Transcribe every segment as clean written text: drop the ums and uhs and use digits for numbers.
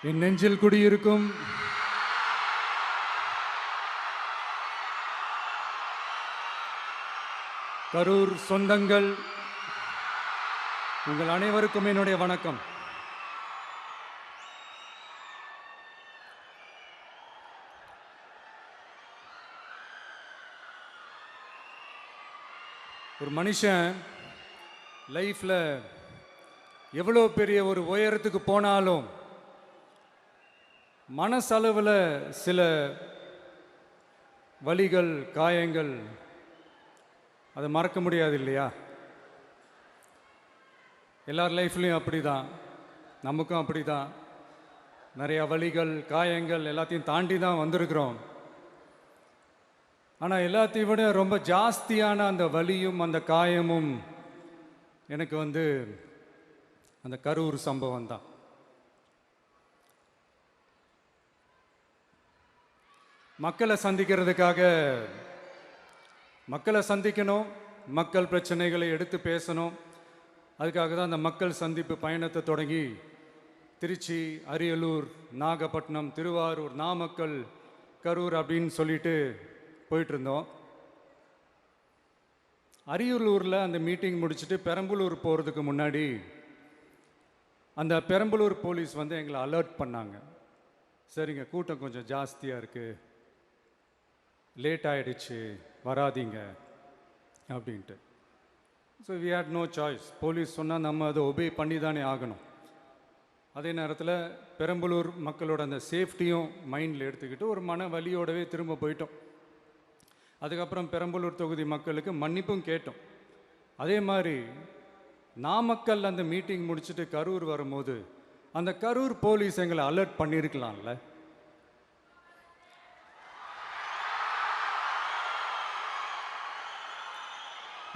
என் நெஞ்சில் குடியிருக்கும் கரூர் சொந்தங்கள், உங்கள் அனைவருக்கும் என்னுடைய வணக்கம். ஒரு மனுஷன் லைஃப்பில் எவ்வளோ பெரிய ஒரு உயரத்துக்கு போனாலும் மனசளவில் சில வலிகள், காயங்கள் அதை மறக்க முடியாது இல்லையா? எல்லார் லைஃப்லையும் அப்படி தான், நமக்கும் அப்படி தான். நிறையா வலிகள், காயங்கள் எல்லாத்தையும் தாண்டி தான் வந்திருக்கிறோம். ஆனால் எல்லாத்தையும் விட ரொம்ப ஜாஸ்தியான அந்த வலியும் அந்த காயமும் எனக்கு அந்த கரூர் சம்பவம் தான். மக்களை சந்திக்கணும், மக்கள் பிரச்சனைகளை எடுத்து பேசணும். அதுக்காக தான் அந்த மக்கள் சந்திப்பு பயணத்தை தொடங்கி திருச்சி, அரியலூர், நாகப்பட்டினம், திருவாரூர், நாமக்கல், கரூர் அப்படின்னு சொல்லிட்டு போயிட்டு இருந்தோம். அரியலூரில் அந்த மீட்டிங் முடிச்சுட்டு பெரம்பலூர் போகிறதுக்கு முன்னாடி அந்த பெரம்பலூர் போலீஸ் எங்களை அலர்ட் பண்ணாங்க. சரிங்க, கூட்டம் கொஞ்சம் ஜாஸ்தியாக இருக்குது, லேட் ஆகிடுச்சு, வராதிங்க அப்படின்ட்டு. So we had no choice. Police சொன்னால் நம்ம அதை ஒபே பண்ணி தானே ஆகணும். அதே நேரத்தில் பெரம்பலூர் மக்களோட அந்த சேஃப்டியும் மைண்டில் எடுத்துக்கிட்டு ஒரு மன வலியோடவே திரும்ப போயிட்டோம். அதுக்கப்புறம் பெரம்பலூர் தொகுதி மக்களுக்கு மன்னிப்பும் கேட்டோம். அதே மாதிரி நாமக்கல் அந்த மீட்டிங் முடிச்சுட்டு கரூர் வரும்போது அந்த கரூர் போலீஸ் எங்களை அலர்ட் பண்ணியிருக்கலாம்ல.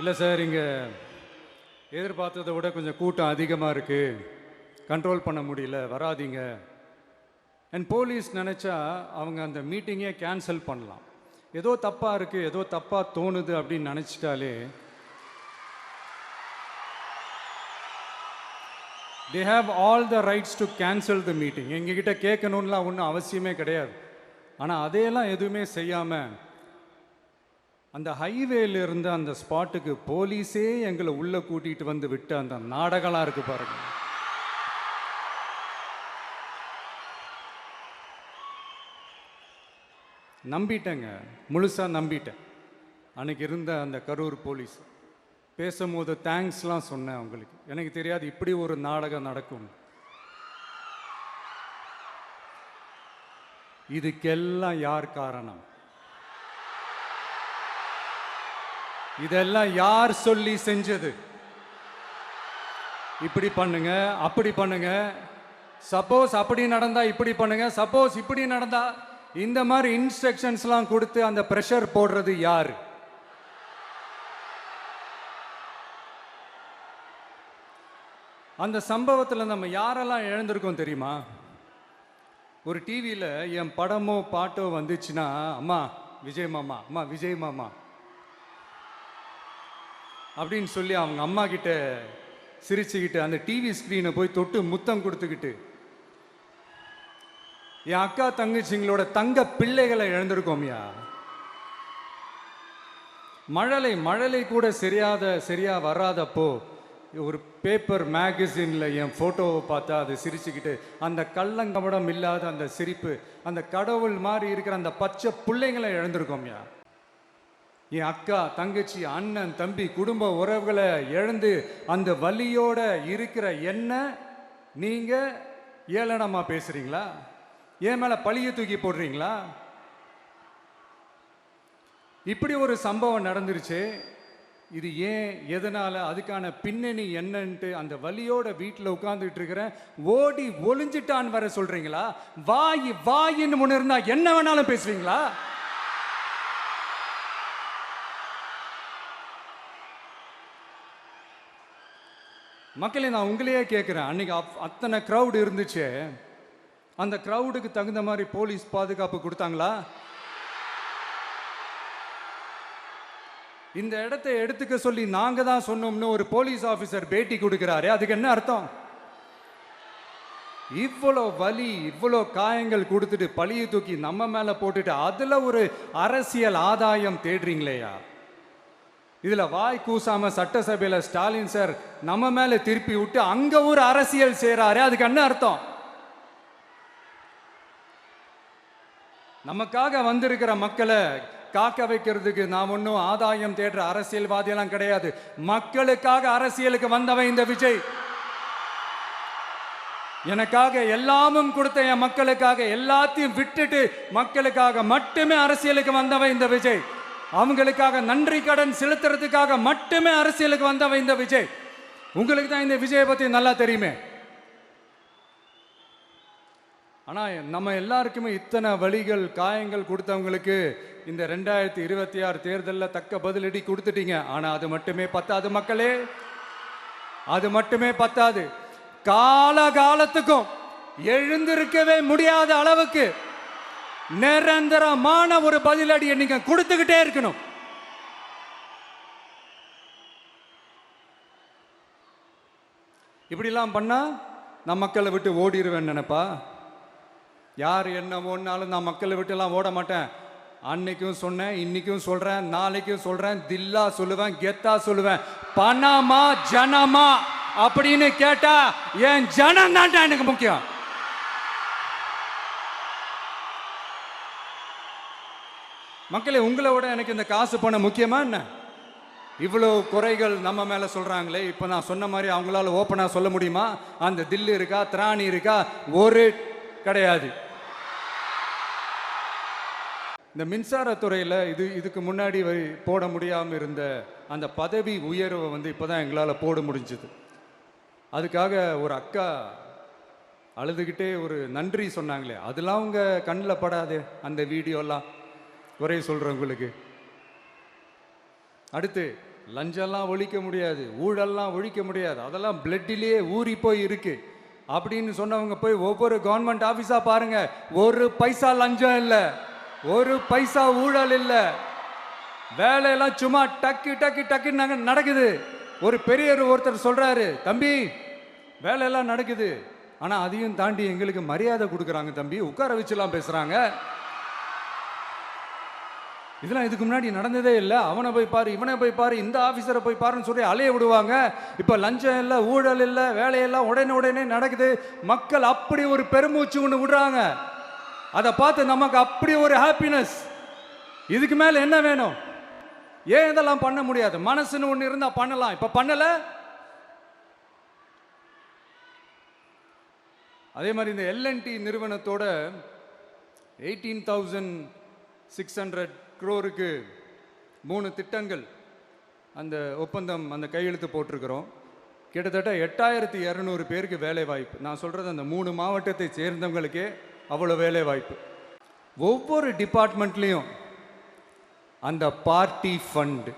இல்லை சார், இங்கே எதிர்பார்த்ததை விட கொஞ்சம் கூட்டம் அதிகமாக இருக்குது, கண்ட்ரோல் பண்ண முடியல, வராதிங்க. அண்ட் போலீஸ் நினச்சா அவங்க அந்த மீட்டிங்கே கேன்சல் பண்ணலாம். ஏதோ தப்பாக இருக்குது, ஏதோ தப்பாக தோணுது அப்படின்னு நினச்சிட்டாலே they have all the rights to cancel the meeting. எங்ககிட்ட கேட்கணும்லாம் ஒன்றும் அவசியமே கிடையாது. ஆனால் அதையெல்லாம் எதுவுமே செய்யாமல் அந்த ஹைவேல இருந்து அந்த ஸ்பாட்டுக்கு போலீஸே எங்களை உள்ளே கூட்டிகிட்டு வந்து விட்டு அந்த நாடகம்லாம் இருக்கு பாருங்க. நம்பிட்டேங்க, முழுசாக நம்பிட்டேன். அன்னைக்கு இருந்த அந்த கரூர் போலீஸ் பேசும்போது தேங்க்ஸ்லாம் சொன்னேன் அவங்களுக்கு. எனக்கு தெரியாது இப்படி ஒரு நாடகம் நடக்கும். இதுக்கெல்லாம் யார் காரணம்? இதெல்லாம் யார் சொல்லி செஞ்சது? இப்படி பண்ணுங்க, அப்படி பண்ணுங்க, சப்போஸ் அப்படி நடந்தா இப்படி பண்ணுங்க, சப்போஸ் இப்படி நடந்தா இந்த மாதிரி இன்ஸ்ட்ரக்ஷன்ஸ்லாம் கொடுத்து அந்த ப்ரெஷர் போடுறது யார்? அந்த சம்பவத்தில் நம்ம யாரெல்லாம் இழந்திருக்கோம் தெரியுமா? ஒரு டிவியில் என் படமோ பாட்டோ வந்துச்சுன்னா, அம்மா விஜய் மாமா, அம்மா விஜய் மாமா அப்படின்னு சொல்லி அவங்க அம்மா கிட்ட சிரிச்சுக்கிட்டு அந்த டிவி ஸ்க்ரீனை போய் தொட்டு முத்தம் கொடுத்துக்கிட்டு என் அக்கா தங்கச்சிங்களோட தங்க பிள்ளைகளை இழந்திருக்கோம்யா. மழலை கூட சரியா வராதப்போ ஒரு பேப்பர் மேகசினில் என் ஃபோட்டோவை பார்த்தா அது சிரிச்சுக்கிட்டு அந்த கள்ளங்கபடம் இல்லாத அந்த சிரிப்பு, அந்த கடவுள் மாதிரி இருக்கிற அந்த பச்சை பிள்ளைங்களை இழந்திருக்கோம்யா. என் அக்கா தங்கச்சி, அண்ணன், தம்பி, குடும்ப உறவுகளை இழந்து அந்த வலியோட இருக்கிற என்ன நீங்கள் ஏளனமா பேசுறீங்களா? என் மேலே பழிய தூக்கி போடுறீங்களா? இப்படி ஒரு சம்பவம் நடந்துருச்சு. இது ஏன், எதனால, அதுக்கான பின்னணி என்னன்ட்டு அந்த வலியோட வீட்டில் உட்கார்ந்துட்டு இருக்கிறேன். ஓடி ஒளிஞ்சிட்டான்னு வர சொல்றீங்களா? வாயின்னு முன்ன இருந்தா என்ன வேணாலும் பேசுவீங்களா? மக்களே, நான் உங்களையே கேட்குறேன். அன்னைக்கு அத்தனை க்ரௌடு இருந்துச்சு, அந்த க்ரௌடுக்கு தகுந்த மாதிரி போலீஸ் பாதுகாப்பு கொடுத்தாங்களா? இந்த இடத்தை எடுத்துக்க சொல்லி நாங்க தான் சொன்னோம்னு ஒரு போலீஸ் ஆபீசர் பேட்டி கொடுக்கிறாரு. அதுக்கு என்ன அர்த்தம்? இவ்வளோ வலி, இவ்வளோ காயங்கள் கொடுத்துட்டு பழியை தூக்கி நம்ம மேல போட்டுட்டு அதுல ஒரு அரசியல் ஆதாயம் தேடுறீங்களேயா? இதுல வாய் கூசாம சட்டசபையில ஸ்டாலின் சார் நம்ம மேல திருப்பி விட்டு அங்க ஒரு அரசியல் செய்றாரு. அதுக்கு என்ன அர்த்தம்? நமக்காக வந்திருக்கிற மக்களை காக்க வைக்கிறதுக்கு நான் ஒன்றும் ஆதாயம் தேடுற அரசியல்வாதியெல்லாம் கிடையாது. மக்களுக்காக அரசியலுக்கு வந்தவன் இந்த விஜய். எனக்காக எல்லாமும் கொடுத்த என் மக்களுக்காக எல்லாத்தையும் விட்டுட்டு மக்களுக்காக மட்டுமே அரசியலுக்கு வந்தவன் இந்த விஜய். அவங்களுக்காக நன்றி கடன் செலுத்துறதுக்காக மட்டுமே அரசியலுக்கு வந்தவன் இந்த விஜய். உங்களுக்கு தான் இந்த விஜயை பத்தி நல்லா தெரியுமே. ஆனா நம்ம எல்லாருக்குமே இத்தனை வலிகள் காயங்கள் கொடுத்தவங்களுக்கு இந்த 2026 தேர்தலில் தக்க பதிலடி கொடுத்துட்டீங்க. ஆனா அது மட்டுமே பத்தாது மக்களே, அது மட்டுமே பத்தாது. காலகாலத்துக்கும் எழுந்திருக்கவே முடியாத அளவுக்கு நிரந்தரமான ஒரு பதிலடியை நீங்க கொடுத்துக்கிட்டே இருக்கணும். இப்படிலாம் பண்ணா நான் மக்களை விட்டு ஓடிடுவேன் நினைப்பா? யார் என்ன ஓடினாலும் நான் மக்களை விட்டு எல்லாம் ஓட மாட்டேன். அன்னைக்கும் சொன்னேன், இன்னைக்கும் சொல்றேன், நாளைக்கும் சொல்றேன், தில்லா சொல்லுவேன், கெத்தா சொல்லுவேன். பணமா ஜனமா அப்படின்னு கேட்டா என் ஜனம் தான்டா எனக்கு முக்கியம். மக்களே, உங்களை விட எனக்கு இந்த காசு பணம் முக்கியமா என்ன? இவ்வளோ குறைகள் நம்ம மேல சொல்றாங்களே, இப்ப நான் சொன்ன மாதிரி அவங்களால ஓப்பனா சொல்ல முடியுமா? அந்த தில்லு இருக்கா, திராணி இருக்கா? ஒரு கிடையாது. இந்த மின்சாரத்துறையில் இதுக்கு முன்னாடி போட முடியாமல் இருந்த அந்த பதவி உயர்வை இப்போதான் எங்களால் போட முடிஞ்சது. அதுக்காக ஒரு அக்கா அழுதுகிட்டே ஒரு நன்றி சொன்னாங்களே, அதெல்லாம் அவங்க கண்ணில் படாது அந்த வீடியோலாம். குறை சொல்கிறவங்களுக்கு அடுத்து லஞ்சம்லாம் ஒழிக்க முடியாது, ஊழல்லாம் ஒழிக்க முடியாது, அதெல்லாம் பிளட்டிலேயே ஊறி போய் இருக்கு அப்படின்னு சொன்னவங்க போய் ஒவ்வொரு கவர்மெண்ட் ஆஃபீஸாக பாருங்க. ஒரு பைசா லஞ்சம் இல்லை, ஒரு பைசா ஊழல் இல்லை. வேலையெல்லாம் சும்மா டக்கு டக்கு டக்குன்னு நடக்குது. ஒரு பெரியவர் ஒருத்தர் சொல்றாரு, தம்பி வேலையெல்லாம் நடக்குது, ஆனா அதையும் தாண்டி எங்களுக்கு மரியாதை கொடுக்குறாங்க தம்பி, உட்கார வச்சுலாம் பேசுறாங்க. இதெல்லாம் இதுக்கு முன்னாடி நடந்ததே இல்லை. அவனை போய் பாரு, இவனை போய் பாரு, இந்த ஆபீசரை போய் பாருன்னு சொல்லி அலைய விடுவாங்க. இப்ப லஞ்சம் இல்லை, ஊழல் இல்லை, வேலையெல்லாம் உடனே நடக்குது. மக்கள் அப்படி ஒரு பெருமூச்சு ஒன்று விடுறாங்க. அதை பார்த்து நமக்கு அப்படி ஒரு ஹாப்பினஸ். இதுக்கு மேல என்ன வேணும்? ஏன் இதெல்லாம் பண்ண முடியாது? மனசுன்னு ஒன்று இருந்தா பண்ணலாம். இப்ப பண்ணல. அதே மாதிரி இந்த எல்என்டி நிறுவனத்தோட 18,600 crore 3 திட்டங்கள் அந்த ஒப்பந்தம் அந்த கையெழுத்து போட்டிருக்கிறோம். கிட்டத்தட்ட 8,200 பேருக்கு வேலை வாய்ப்பு. நான் சொல்றது அந்த 3 மாவட்டத்தை சேர்ந்தவங்களுக்கே அவ்வளோ வேலை வாய்ப்பு. ஒவ்வொரு டிபார்ட்மெண்ட்லையும் அந்த பார்ட்டி ஃபண்ட்,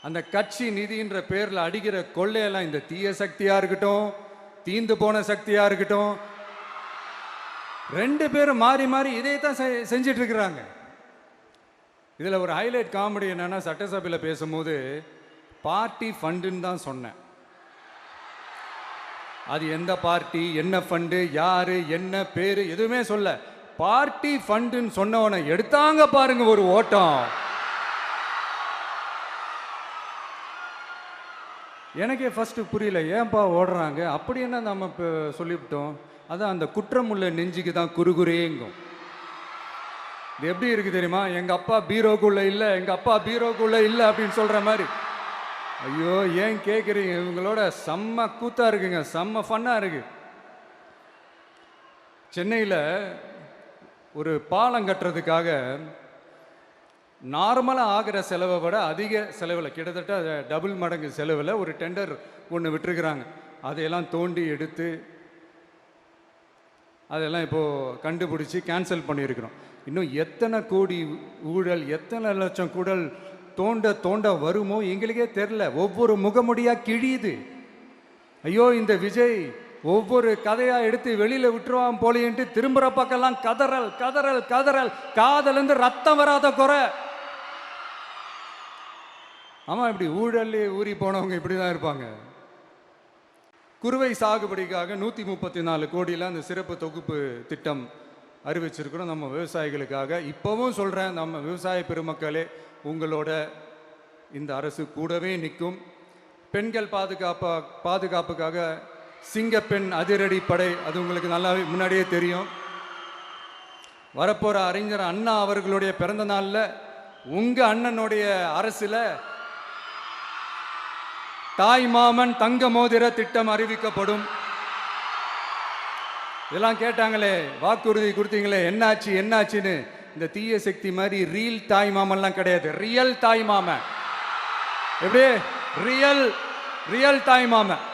அந்த கட்சி நிதின்ற பேர்ல அடிக்கிற கொள்ளையெல்லாம் இந்த தீய சக்தியா இருக்கட்டும், தீந்து போன சக்தியா இருக்கட்டும், 2 பேரும் மாறி மாறி இதே தான் செஞ்சிட்டு இருக்கிறாங்க. இதுல ஒரு ஹைலைட் காமெடி என்னன்னா, சட்டசபையில் பேசும்போது பார்ட்டி ஃபண்டுன்னு தான் சொன்னேன். அது எந்த பார்ட்டி, என்ன ஃபண்டு, யாரு, என்ன பேரு எதுவுமே சொல்ல. பார்ட்டி ஃபண்டுன்னு சொன்னவனை எடுத்தாங்க பாருங்க ஒரு ஓட்டம். எனக்கே ஃபர்ஸ்ட் புரியல, ஏன்பா ஓடுறாங்க? அப்படி என்ன நம்ம இப்போ சொல்லிவிட்டோம்? அதான் அந்த குற்றம் உள்ள நெஞ்சுக்கு தான் குறுகுறேங்கும். இது எப்படி இருக்கு தெரியுமா? எங்க அப்பா பீரோக்குள்ள இல்லை, எங்க அப்பா பீரோக்குள்ள இல்லை அப்படின்னு சொல்ற மாதிரி. ஐயோ, ஏன் கேட்குறீங்க? இவங்களோட செம்ம கூத்தா இருக்குங்க, செம்ம ஃபன்னா இருக்கு. சென்னையில் ஒரு பாலம் கட்டுறதுக்காக நார்மலாக ஆகிற செலவை விட அதிக செலவில், கிட்டத்தட்ட டபுள் மடங்கு செலவில் ஒரு டெண்டர் ஒன்று விட்டுருக்குறாங்க. அதையெல்லாம் தோண்டி எடுத்து அதெல்லாம் இப்போது கண்டுபிடிச்சி கேன்சல் பண்ணியிருக்கிறோம். இன்னும் எத்தனை கோடி ஊழல், எத்தனை லட்சம் குடல் தோண்ட வருமோ எங்களுக்கே தெரில. ஒவ்வொரு முகமுடியாக கிழியுது. ஐயோ, இந்த விஜய் ஒவ்வொரு கதையா எடுத்து வெளியில விட்டுருவான் போலேன்ட்டு திரும்புற பக்கம்லாம் கதறல் கதறல் கதறல். காதலேருந்து ரத்தம் வராத குறை. ஆமா, இப்படி ஊழல் ஊறி போனவங்க இப்படிதான் இருப்பாங்க. குறுவை சாகுபடிக்காக 134 கோடியில் அந்த சிறப்பு தொகுப்பு திட்டம் அறிவிச்சிருக்கிறோம் நம்ம விவசாயிகளுக்காக. இப்போவும் சொல்கிறேன், நம்ம விவசாய பெருமக்களே, உங்களோட இந்த அரசு கூடவே நிற்கும். பெண்கள் பாதுகாப்புக்காக சிங்கப்பெண் அதிரடி படை, அது உங்களுக்கு நல்லாவே முன்னாடியே தெரியும். வரப்போகிற அறிஞர் அண்ணா அவர்களுடைய பிறந்த நாளில் உங்கள் அண்ணனுடைய அரசில் தாய் மாமன் தங்க மோதிர திட்டம் அறிவிக்கப்படும். இதெல்லாம் கேட்டாங்களே, வாக்குறுதி கொடுத்தீங்களே, என்னாச்சு என்னாச்சுன்னு. இந்த தீய சக்தி மாதிரி ரீல் தாய் மாமன்லாம் கிடையாது, ரியல் தாய் மாமன். எப்படி ரியல் தாய் மாமன்.